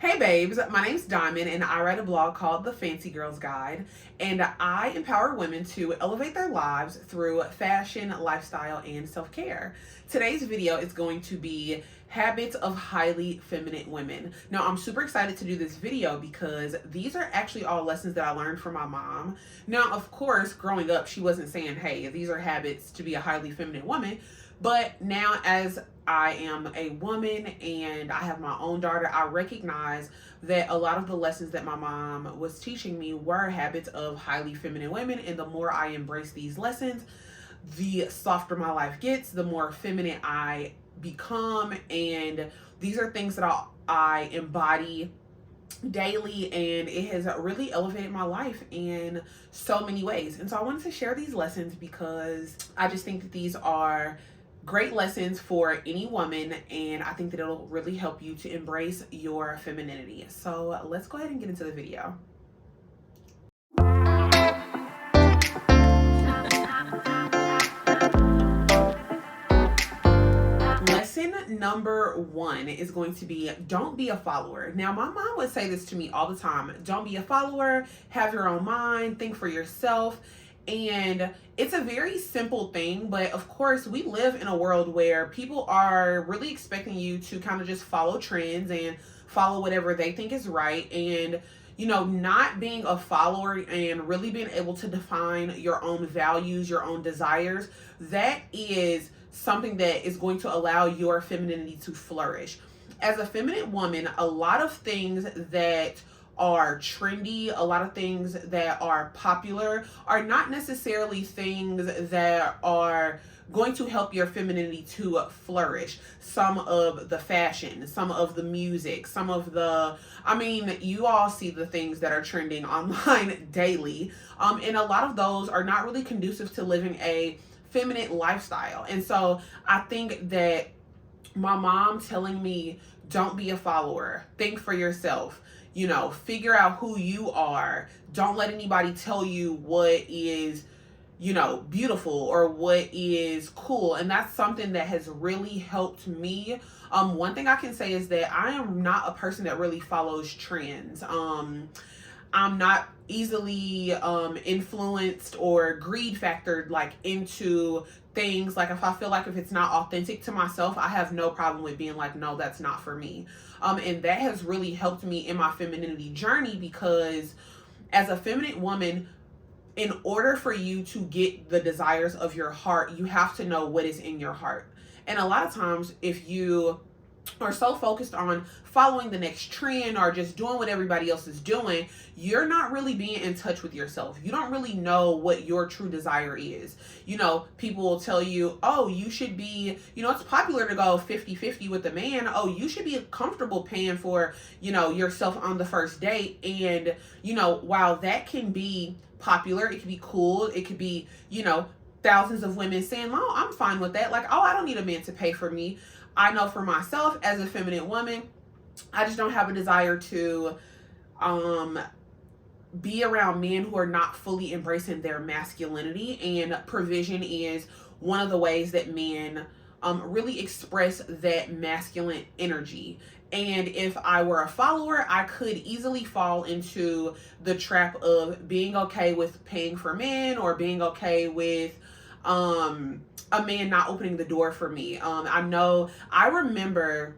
Hey babes, my name's Diamond and I write a blog called The Fancy Girls Guide, and I empower women to elevate their lives through fashion, lifestyle, and self-care. Today's video is going to be habits of highly feminine women. Now, I'm super excited to do this video because these are actually all lessons that I learned from my mom. Now, of course, growing up, she wasn't saying, hey, these are habits to be a highly feminine woman. But now, as I am a woman and I have my own daughter, I recognize that a lot of the lessons that my mom was teaching me were habits of highly feminine women. And the more I embrace these lessons, the softer my life gets, the more feminine I become. And these are things that I embody daily, and it has really elevated my life in so many ways. And so I wanted to share these lessons because I just think that these are great lessons for any woman, and I think that it'll really help you to embrace your femininity. So let's go ahead and get into the video. Lesson number one is going to be don't be a follower. Now, my mom would say this to me all the time: don't be a follower, have your own mind, think for yourself. And it's a very simple thing, but of course, we live in a world where people are really expecting you to kind of just follow trends and follow whatever they think is right. And not being a follower and really being able to define your own values, your own desires, that is something that is going to allow your femininity to flourish. As a feminine woman, a lot of things that are trendy, a lot of things that are popular are not necessarily things that are going to help your femininity to flourish. Some of the fashion, some of the music, some of the, you all see the things that are trending online daily. And a lot of those are not really conducive to living a feminine lifestyle. And so I think that my mom telling me, don't be a follower, think for yourself, figure out who you are, don't let anybody tell you what is beautiful or what is cool. And that's something that has really helped me. One thing I can say is that I am not a person that really follows trends. I'm not easily influenced or greed factored like into things. Like, if I feel like if it's not authentic to myself, I have no problem with being like, no, that's not for me. And that has really helped me in my femininity journey, because as a feminine woman, in order for you to get the desires of your heart, you have to know what is in your heart. And a lot of times, if you are so focused on following the next trend or just doing what everybody else is doing, you're not really being in touch with yourself. You don't really know what your true desire is. People will tell you, oh, you should be, it's popular to go 50-50 with a man. Oh, you should be comfortable paying for, yourself on the first date. And, while that can be popular, it can be cool, it could be, thousands of women saying, oh, I'm fine with that. Like, oh, I don't need a man to pay for me. I know for myself as a feminine woman, I just don't have a desire to be around men who are not fully embracing their masculinity. And provision is one of the ways that men really express that masculine energy. And if I were a follower, I could easily fall into the trap of being okay with paying for men, or being okay with a man not opening the door for me. I remember,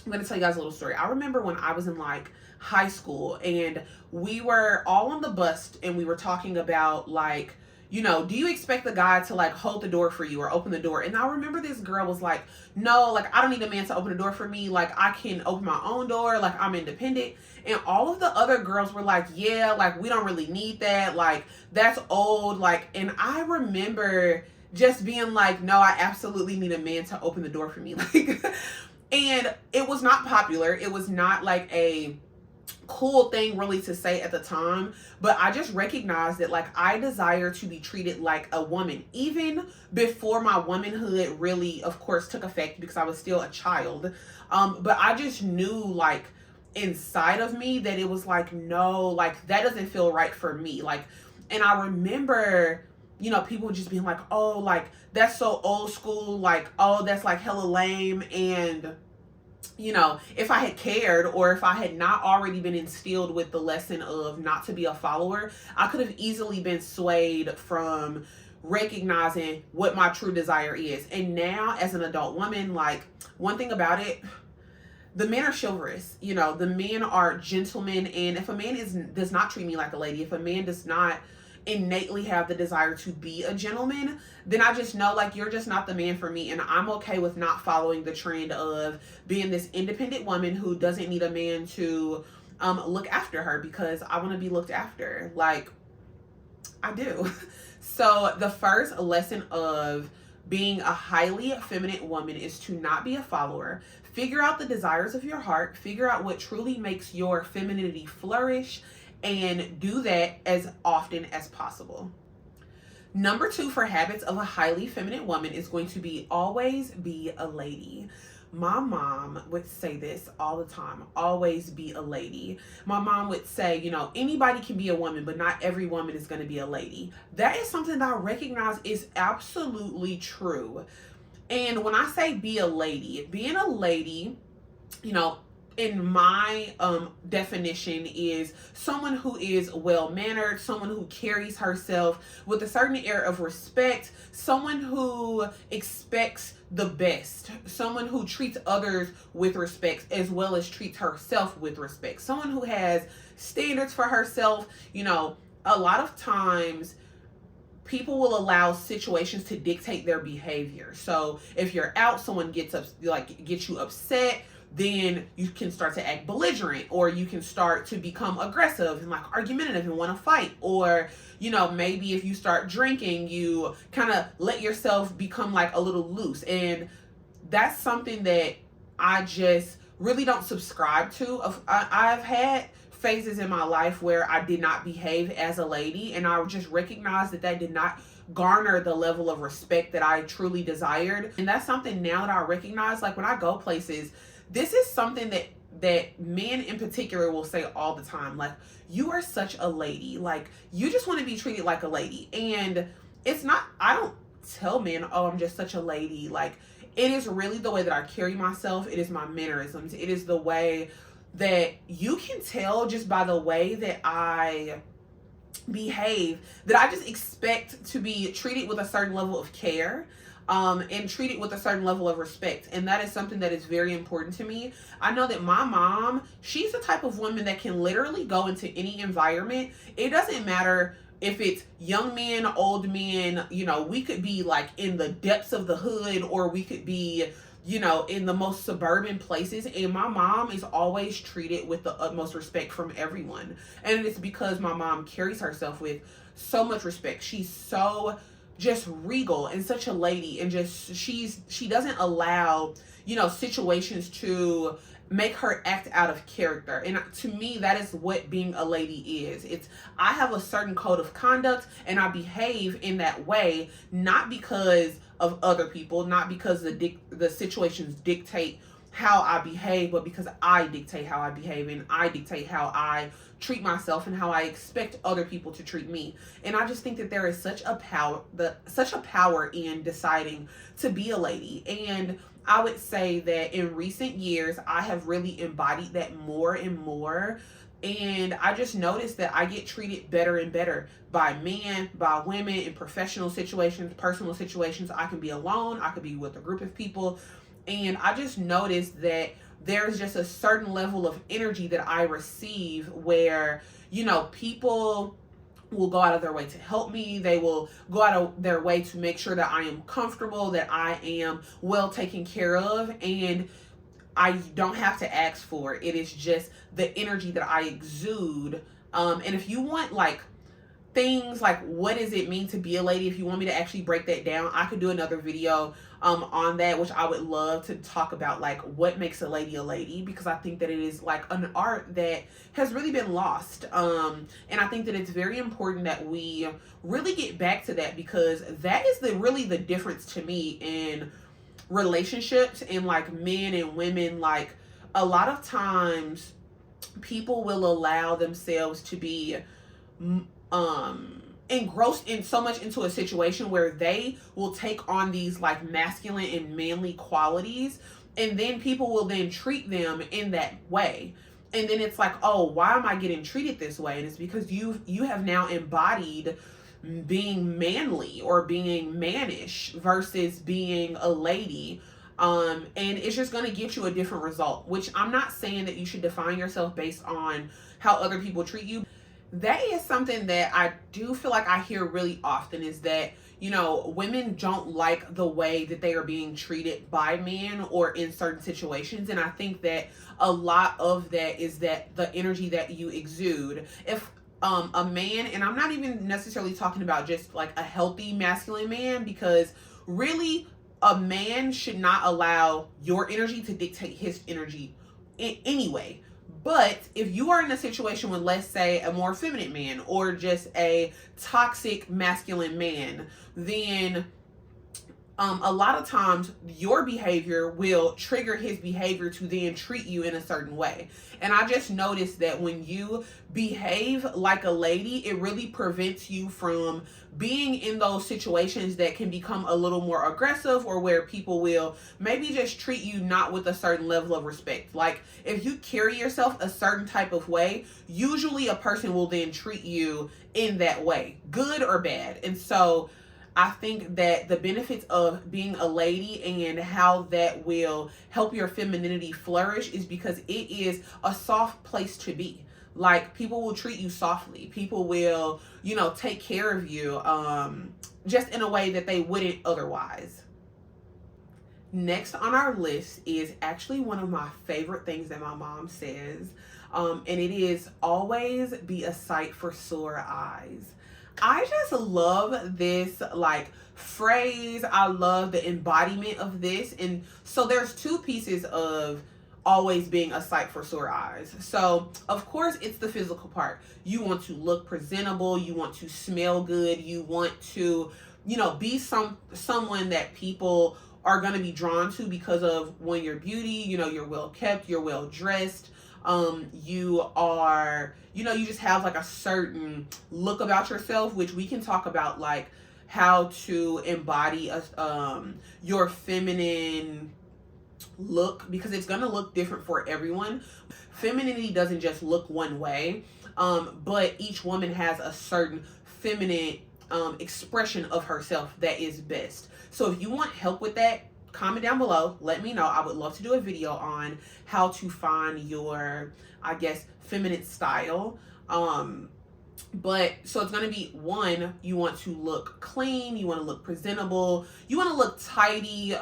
I'm going to tell you guys a little story. I remember when I was in like high school, and we were all on the bus, and we were talking about like, do you expect the guy to like hold the door for you or open the door? And I remember this girl was like, no, like, I don't need a man to open the door for me. Like, I can open my own door. Like, I'm independent. And all of the other girls were like, yeah, like, we don't really need that. Like, that's old. Like, and I remember just being like, no, I absolutely need a man to open the door for me. Like, and it was not popular. It was not like a cool thing really to say at the time, but I just recognized that like I desire to be treated like a woman, even before my womanhood really, of course, took effect, because I was still a child. But I just knew like inside of me that it was like, no, like that doesn't feel right for me. Like, and I remember people just being like, oh, like, that's so old school. Like, oh, that's like hella lame. And if I had cared, or if I had not already been instilled with the lesson of not to be a follower, I could have easily been swayed from recognizing what my true desire is. And now, as an adult woman, like, one thing about it, the men are chivalrous. The men are gentlemen. And if a man does not treat me like a lady, if a man does not innately have the desire to be a gentleman, then I just know, like, you're just not the man for me. And I'm okay with not following the trend of being this independent woman who doesn't need a man to look after her, because I want to be looked after. Like, I do. So the first lesson of being a highly feminine woman is to not be a follower. Figure out the desires of your heart, figure out what truly makes your femininity flourish, and do that as often as possible. Number 2 for habits of a highly feminine woman is going to be always be a lady. My mom would say this all the time: always be a lady. My mom would say, anybody can be a woman, but not every woman is going to be a lady. That is something that I recognize is absolutely true. And when I say be a lady, being a lady, in my definition, is someone who is well mannered, someone who carries herself with a certain air of respect, someone who expects the best, someone who treats others with respect as well as treats herself with respect, someone who has standards for herself. A lot of times people will allow situations to dictate their behavior. So if you're out, someone gets you upset, then you can start to act belligerent, or you can start to become aggressive and like argumentative and want to fight. Or, maybe if you start drinking, you kind of let yourself become like a little loose. And that's something that I just really don't subscribe to. I've had phases in my life where I did not behave as a lady, and I just recognized that did not garner the level of respect that I truly desired. And that's something now that I recognize, like when I go places, this is something that men in particular will say all the time, like, you are such a lady, like, you just want to be treated like a lady. And it's not, I don't tell men, oh, I'm just such a lady. Like, it is really the way that I carry myself. It is my mannerisms. It is the way that you can tell just by the way that I behave, that I just expect to be treated with a certain level of care, and treated with a certain level of respect. And that is something that is very important to me. I know that my mom, she's the type of woman that can literally go into any environment. It doesn't matter if it's young men, old men, we could be like in the depths of the hood, or we could be, in the most suburban places. And my mom is always treated with the utmost respect from everyone. And it's because my mom carries herself with so much respect. She's so just regal and such a lady, and just she doesn't allow situations to make her act out of character. And to me, that is what being a lady is. It's, I have a certain code of conduct, and I behave in that way, not because of other people, not because the situations dictate how I behave, but because I dictate how I behave, and I dictate how I treat myself and how I expect other people to treat me. And I just think that there is such a power in deciding to be a lady. And I would say that in recent years, I have really embodied that more and more. And I just noticed that I get treated better and better by men, by women, in professional situations, personal situations. I can be alone, I could be with a group of people. And I just noticed that there's just a certain level of energy that I receive where, people will go out of their way to help me. They will go out of their way to make sure that I am comfortable, that I am well taken care of, and I don't have to ask for it. It is just the energy that I exude. And if you want like things like what does it mean to be a lady, if you want me to actually break that down, I could do another video on that, which I would love to talk about, like what makes a lady, because I think that it is like an art that has really been lost. And I think that it's very important that we really get back to that, because that is really the difference to me in relationships and like men and women. Like a lot of times people will allow themselves to be engrossed in so much into a situation where they will take on these like masculine and manly qualities And then people will then treat them in that way. And then it's like, oh, why am I getting treated this way? And it's because you have now embodied being manly or being mannish versus being a lady. And it's just going to get you a different result, which I'm not saying that you should define yourself based on how other people treat you. That is something that I do feel like I hear really often, is that, you know, women don't like the way that they are being treated by men or in certain situations. And I think that a lot of that is that the energy that you exude. If a man, and I'm not even necessarily talking about just like a healthy masculine man, because really a man should not allow your energy to dictate his energy in anyway. But if you are in a situation with, let's say, a more feminine man or just a toxic masculine man, then a lot of times your behavior will trigger his behavior to then treat you in a certain way. And I just noticed that when you behave like a lady, it really prevents you from being in those situations that can become a little more aggressive, or where people will maybe just treat you not with a certain level of respect. Like if you carry yourself a certain type of way, usually a person will then treat you in that way, good or bad. And so I think that the benefits of being a lady and how that will help your femininity flourish is because it is a soft place to be. Like people will treat you softly. People will, you know, take care of you just in a way that they wouldn't otherwise. Next on our list is actually one of my favorite things that my mom says. And it is always be a sight for sore eyes. I just love this like phrase. I love the embodiment of this. And so there's two pieces of always being a sight for sore eyes. So of course it's the physical part. You want to look presentable, you want to smell good, you want to, you know, be someone that people are going to be drawn to because of, when your beauty, you know, you're well kept, you're well dressed, you are, you know, you just have like a certain look about yourself, which we can talk about like how to embody your feminine look, because it's going to look different for everyone. Femininity doesn't just look one way, but each woman has a certain feminine expression of herself that is best. So if you want help with that, comment down below, let me know. I would love to do a video on how to find your, I guess, feminine style. But so it's going to be, one, you want to look clean, you want to look presentable, you want to look tidy,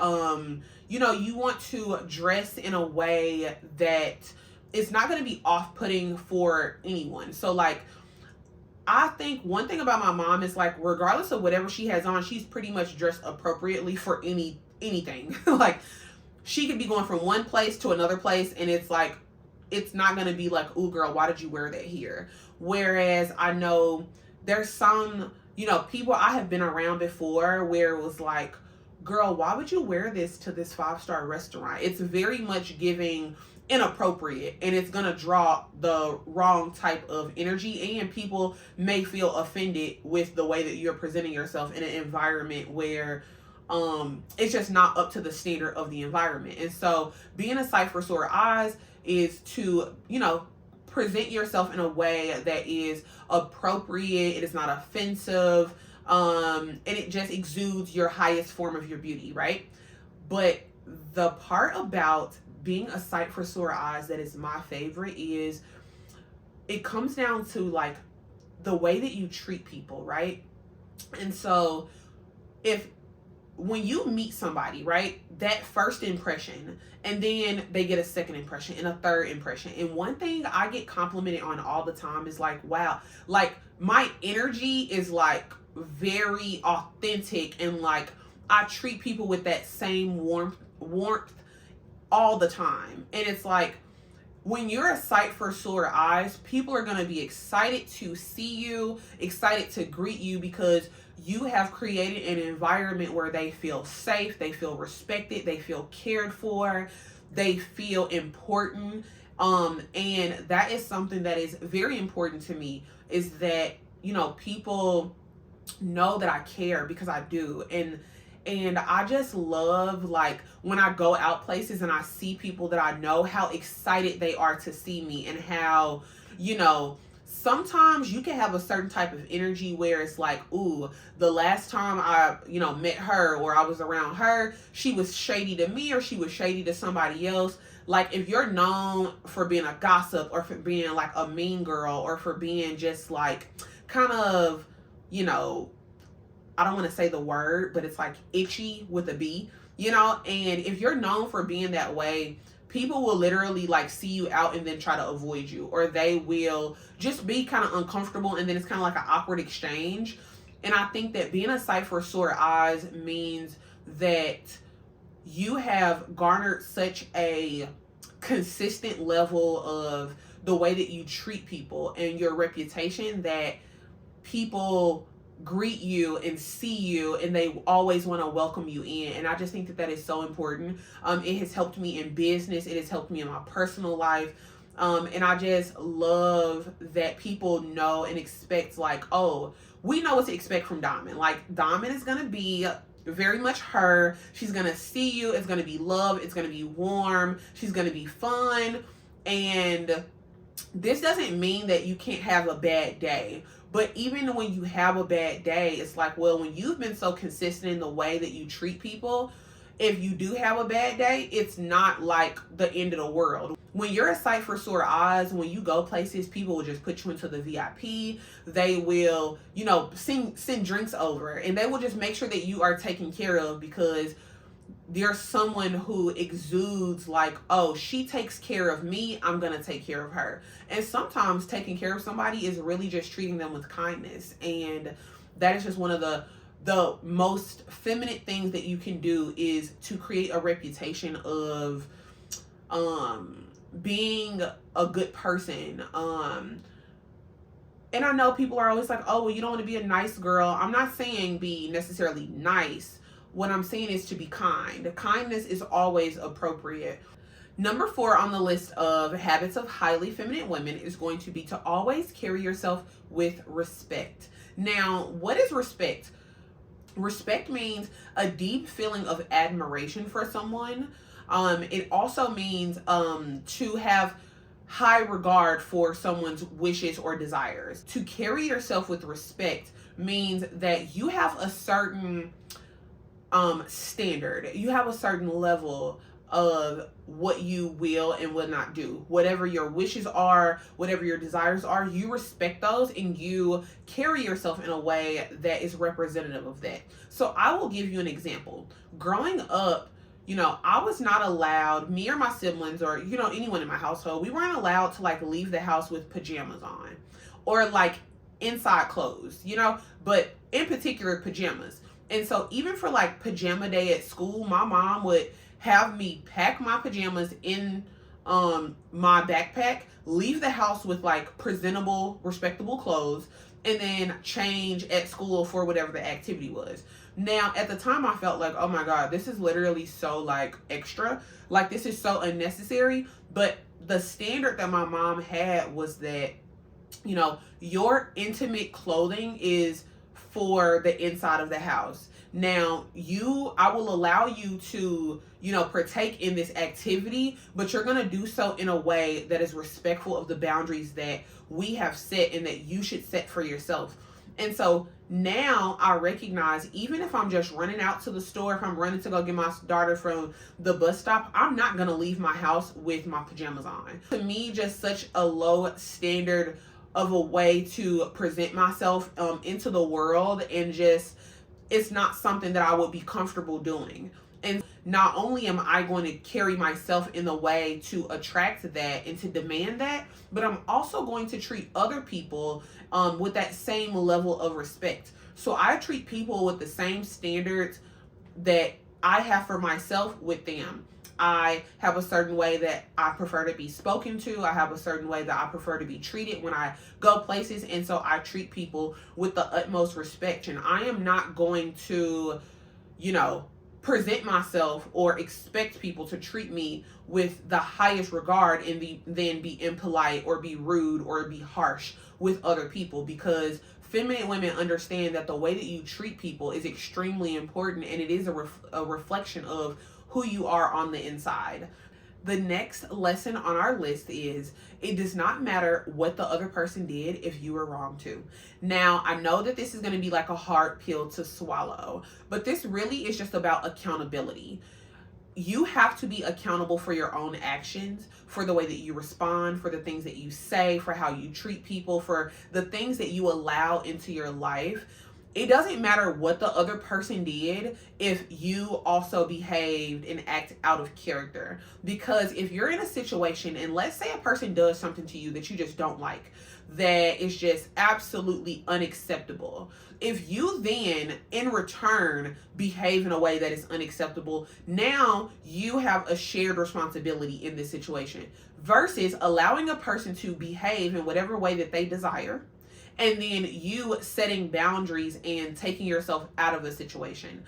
you know, you want to dress in a way that it's not going to be off-putting for anyone. So like, I think one thing about my mom is like, regardless of whatever she has on, she's pretty much dressed appropriately for anything. Like she could be going from one place to another place, and it's like, it's not going to be like, ooh girl, why did you wear that here? Whereas I know there's some, you know, people I have been around before where it was like, girl, why would you wear this to this 5-star restaurant? It's very much giving inappropriate, and it's going to draw the wrong type of energy, and people may feel offended with the way that you're presenting yourself in an environment where it's just not up to the standard of the environment. And so being a sight for sore eyes is to, you know, present yourself in a way that is appropriate, it is not offensive, and it just exudes your highest form of your beauty, right? But the part about being a sight for sore eyes that is my favorite is it comes down to like the way that you treat people, right? And so if when you meet somebody, right, that first impression, and then they get a second impression and a third impression. And one thing I get complimented on all the time is like, wow, like my energy is like very authentic, and like I treat people with that same warmth all the time. And it's like, when you're a sight for sore eyes, people are going to be excited to see you, excited to greet you, because you have created an environment where they feel safe, they feel respected, they feel cared for, they feel important. And that is something that is very important to me, is that, you know, people know that I care, because I do. And And I just love, like, when I go out places and I see people that I know, how excited they are to see me, and how, you know, sometimes you can have a certain type of energy where it's like, ooh, the last time I, met her, or I was around her, she was shady to me, or she was shady to somebody else. Like, if you're known for being a gossip, or for being like a mean girl, or for being just like kind of, you know, I don't want to say the word, but it's like itchy with a B, and if you're known for being that way, people will literally like see you out and then try to avoid you, or they will just be kind of uncomfortable, and then it's kind of like an awkward exchange. And I think that being a sight for sore eyes means that you have garnered such a consistent level of the way that you treat people and your reputation, that people greet you and see you, and they always want to welcome you in. And I just think that that is so important. It has helped me in business, it has helped me in my personal life. And I just love that people know and expect, like, oh, we know what to expect from Diamond. Like, Diamond is going to be very much her. She's going to see you. It's going to be love. It's going to be warm. She's going to be fun. And this doesn't mean that you can't have a bad day. But even when you have a bad day, it's like, well, when you've been so consistent in the way that you treat people, if you do have a bad day, it's not like the end of the world. When you're a sight for sore eyes, when you go places, people will just put you into the VIP. They will, send drinks over, and they will just make sure that you are taken care of, because there's someone who exudes like, oh, she takes care of me, I'm gonna take care of her. And sometimes taking care of somebody is really just treating them with kindness. And that is just one of the most feminine things that you can do, is to create a reputation of being a good person. And I know people are always like, oh, well, you don't want to be a nice girl. I'm not saying be necessarily nice. What I'm saying is to be kind. Kindness is always appropriate. Number 4 on the list of habits of highly feminine women is going to be to always carry yourself with respect. Now, what is respect? Respect means a deep feeling of admiration for someone. It also means to have high regard for someone's wishes or desires. To carry yourself with respect means that you have a certain standard. You have a certain level of what you will and will not do. Whatever your wishes are, whatever your desires are, you respect those, and you carry yourself in a way that is representative of that. So I will give you an example. Growing up, I was not allowed, me or my siblings, or, anyone in my household, we weren't allowed to like leave the house with pajamas on, or like inside clothes, but in particular pajamas. And so even for like pajama day at school, my mom would have me pack my pajamas in my backpack, leave the house with like presentable, respectable clothes, and then change at school for whatever the activity was. Now, at the time, I felt like, oh my God, this is literally so like extra. Like, this is so unnecessary. But the standard that my mom had was that, your intimate clothing is for the inside of the house. Now, I will allow you to, partake in this activity, but you're going to do so in a way that is respectful of the boundaries that we have set and that you should set for yourself. And so now I recognize, even if I'm just running out to the store, if I'm running to go get my daughter from the bus stop, I'm not going to leave my house with my pajamas on. To me, just such a low standard of a way to present myself into the world, and just, it's not something that I would be comfortable doing. And not only am I going to carry myself in the way to attract that and to demand that, but I'm also going to treat other people with that same level of respect. So I treat people with the same standards that I have for myself with them. I have a certain way that I prefer to be spoken to. I have a certain way that I prefer to be treated when I go places. And so I treat people with the utmost respect. And I am not going to, present myself or expect people to treat me with the highest regard and then be impolite or be rude or be harsh with other people, because feminine women understand that the way that you treat people is extremely important, and it is a reflection of who you are on the inside. The next lesson on our list is it does not matter what the other person did if you were wrong too. Now, I know that this is going to be like a hard pill to swallow, but this really is just about accountability. You have to be accountable for your own actions, for the way that you respond, for the things that you say, for how you treat people, for the things that you allow into your life. It doesn't matter what the other person did if you also behaved and act out of character. Because if you're in a situation and let's say a person does something to you that you just don't like, that is just absolutely unacceptable. If you then, in return, behave in a way that is unacceptable, now you have a shared responsibility in this situation versus allowing a person to behave in whatever way that they desire and then you setting boundaries and taking yourself out of the situation.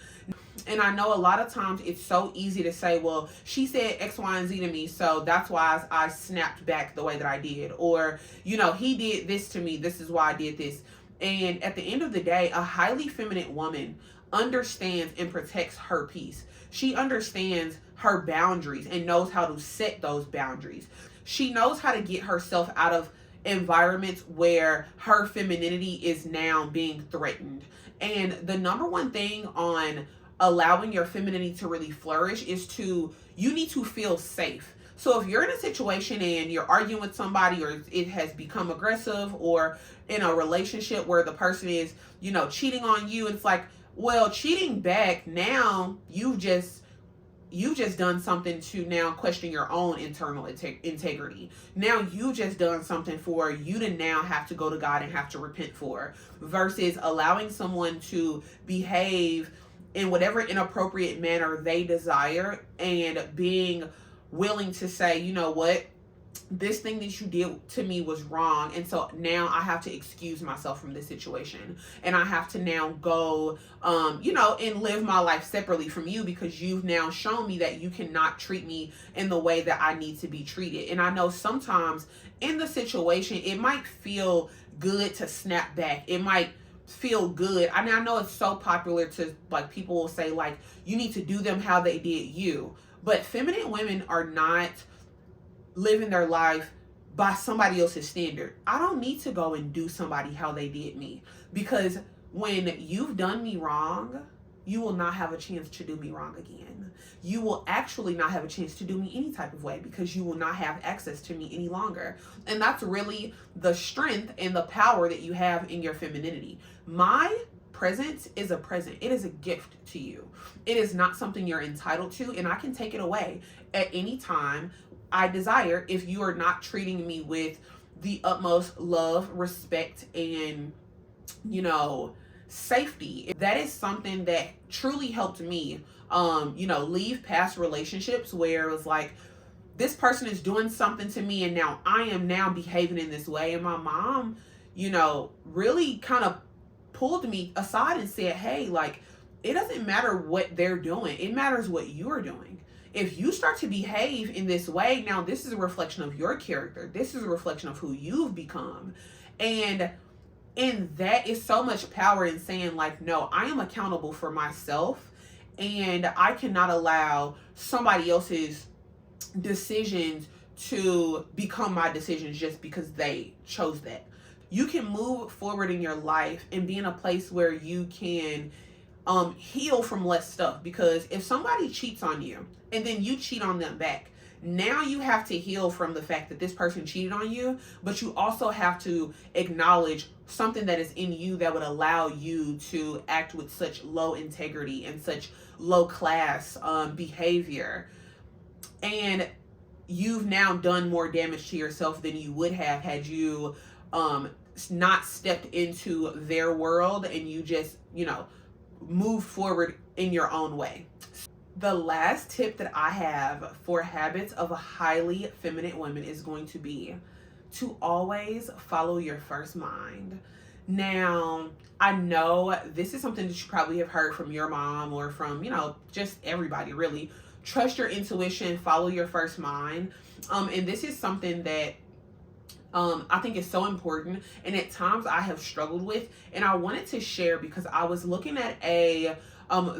And I know a lot of times it's so easy to say, well, she said X, Y, and Z to me, so that's why I snapped back the way that I did. Or, he did this to me, this is why I did this. And at the end of the day, a highly feminine woman understands and protects her peace. She understands her boundaries and knows how to set those boundaries. She knows how to get herself out of environments where her femininity is now being threatened. And the number one thing on allowing your femininity to really flourish is you need to feel safe. So if you're in a situation and you're arguing with somebody or it has become aggressive or in a relationship where the person is, cheating on you, it's like, well, cheating back, now you've just done something to now question your own internal integrity. Now you just done something for you to now have to go to God and have to repent for, versus allowing someone to behave in whatever inappropriate manner they desire and being willing to say, you know what, this thing that you did to me was wrong, and so now I have to excuse myself from this situation, and I have to now go and live my life separately from you because you've now shown me that you cannot treat me in the way that I need to be treated. And I know sometimes in the situation it might feel good to snap back. It might feel good. I mean, I know it's so popular to, like, people will say, like, you need to do them how they did you, but feminine women are not living their life by somebody else's standard. I don't need to go and do somebody how they did me, because when you've done me wrong, you will not have a chance to do me wrong again. You will actually not have a chance to do me any type of way because you will not have access to me any longer. And that's really the strength and the power that you have in your femininity. My presence is a present. It is a gift to you. It is not something you're entitled to, and I can take it away at any time I desire if you are not treating me with the utmost love, respect, and, safety. That is something that truly helped me, leave past relationships where it was like, this person is doing something to me and now I am now behaving in this way. And my mom, really kind of pulled me aside and said, hey, like, it doesn't matter what they're doing. It matters what you're doing. If you start to behave in this way, now this is a reflection of your character. This is a reflection of who you've become. And that is so much power in saying, like, no, I am accountable for myself, and I cannot allow somebody else's decisions to become my decisions just because they chose that. You can move forward in your life and be in a place where you can heal from less stuff, because if somebody cheats on you and then you cheat on them back, now you have to heal from the fact that this person cheated on you, but you also have to acknowledge something that is in you that would allow you to act with such low integrity and such low class behavior. And you've now done more damage to yourself than you would have had you not stepped into their world and you just, move forward in your own way. The last tip that I have for habits of a highly feminine woman is going to be to always follow your first mind. Now, I know this is something that you probably have heard from your mom or from, just everybody really. Trust your intuition, follow your first mind. And this is something that I think it's so important, and at times I have struggled with, and I wanted to share because I was looking at a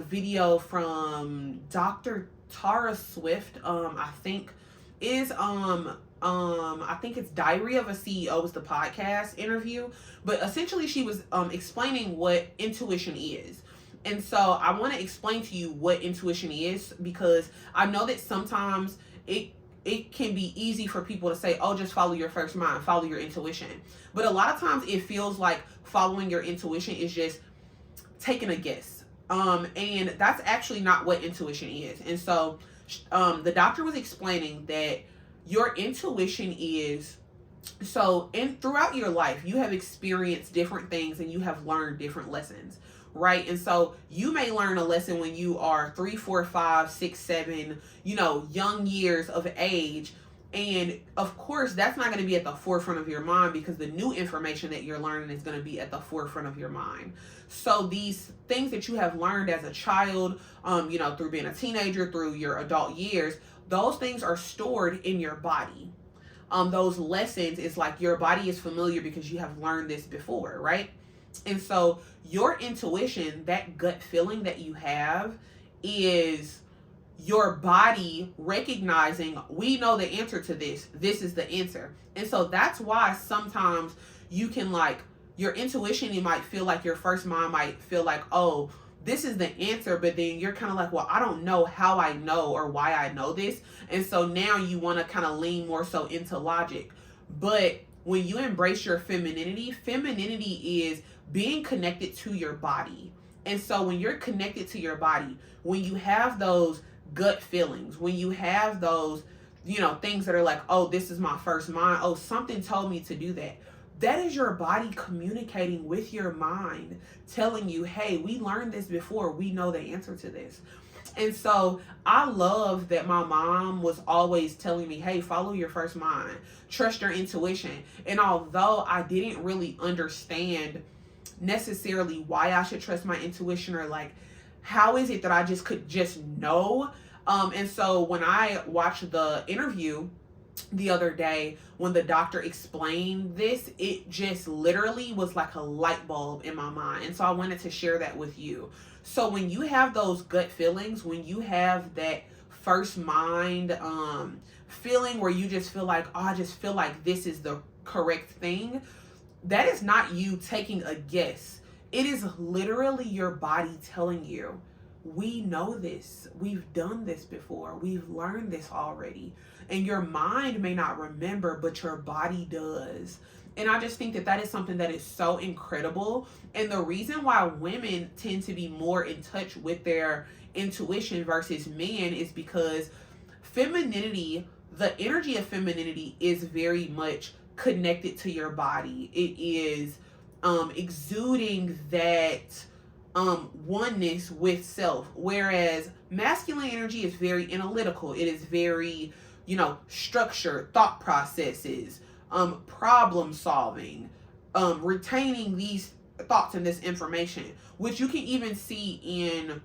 video from Dr. Tara Swift. I think is I think it's Diary of a CEO is the podcast interview, but essentially she was explaining what intuition is. And so I want to explain to you what intuition is, because I know that sometimes it can be easy for people to say, oh, just follow your first mind, follow your intuition. But a lot of times it feels like following your intuition is just taking a guess. And that's actually not what intuition is. And so the doctor was explaining that your intuition is, so in throughout your life you have experienced different things and you have learned different lessons, right? And so you may learn a lesson when you are 3, 4, 5, 6, 7, young years of age, and of course that's not going to be at the forefront of your mind, because the new information that you're learning is going to be at the forefront of your mind. So these things that you have learned as a child, through being a teenager, through your adult years, those things are stored in your body. Those lessons is like your body is familiar because you have learned this before, right? And so your intuition, that gut feeling that you have, is your body recognizing, we know the answer to this. This is the answer. And so that's why sometimes you can, like, your intuition, you might feel like your first mind might feel like, oh, this is the answer, but then you're kind of like, well, I don't know how I know or why I know this. And so now you want to kind of lean more so into logic. But when you embrace your femininity, femininity is being connected to your body. And so when you're connected to your body, when you have those gut feelings, when you have those, things that are like, oh, this is my first mind, oh, something told me to do that. That is your body communicating with your mind, telling you, hey, we learned this before. We know the answer to this. And so I love that my mom was always telling me, hey, follow your first mind, trust your intuition. And although I didn't really understand necessarily why I should trust my intuition, or like, how is it that I just could just know? And so when I watched the interview the other day, when the doctor explained this, it just literally was like a light bulb in my mind. And so I wanted to share that with you. So when you have those gut feelings, when you have that first mind feeling where you just feel like, oh, I just feel like this is the correct thing, that is not you taking a guess. It is literally your body telling you, we know this. We've done this before. We've learned this already. And your mind may not remember, but your body does. And I just think that that is something that is so incredible. And the reason why women tend to be more in touch with their intuition versus men is because femininity, the energy of femininity is very much connected to your body. It is exuding that oneness with self, whereas masculine energy is very analytical. It is very, structured thought processes, problem solving, retaining these thoughts and this information, which you can even see in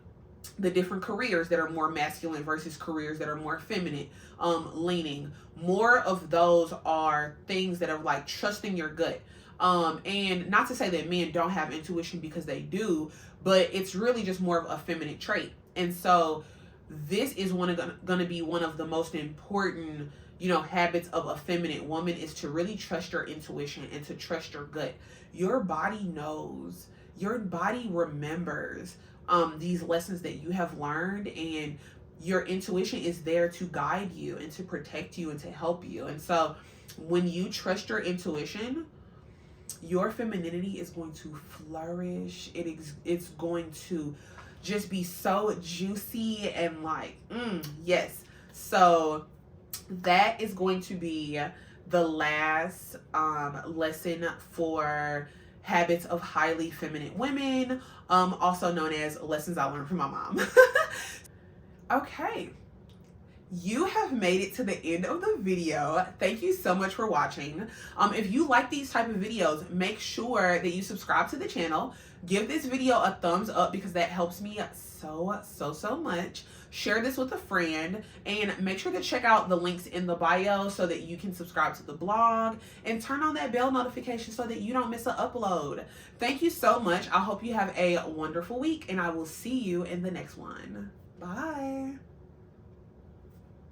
the different careers that are more masculine versus careers that are more feminine leaning. More of those are things that are like trusting your gut. And not to say that men don't have intuition, because they do, but it's really just more of a feminine trait. And so this is going to be one of the most important, habits of a feminine woman, is to really trust your intuition and to trust your gut. Your body knows, your body remembers these lessons that you have learned, and your intuition is there to guide you and to protect you and to help you. And so when you trust your intuition, your femininity is going to flourish. It's going to just be so juicy and like, yes. So that is going to be the last lesson for habits of highly feminine women, also known as lessons I learned from my mom. Okay. You have made it to the end of the video. Thank you so much for watching. If you like these type of videos, make sure that you subscribe to the channel. Give this video a thumbs up because that helps me so much. Share this with a friend and make sure to check out the links in the bio so that you can subscribe to the blog and turn on that bell notification so that you don't miss an upload. Thank you so much. I hope you have a wonderful week and I will see you in the next one. Bye.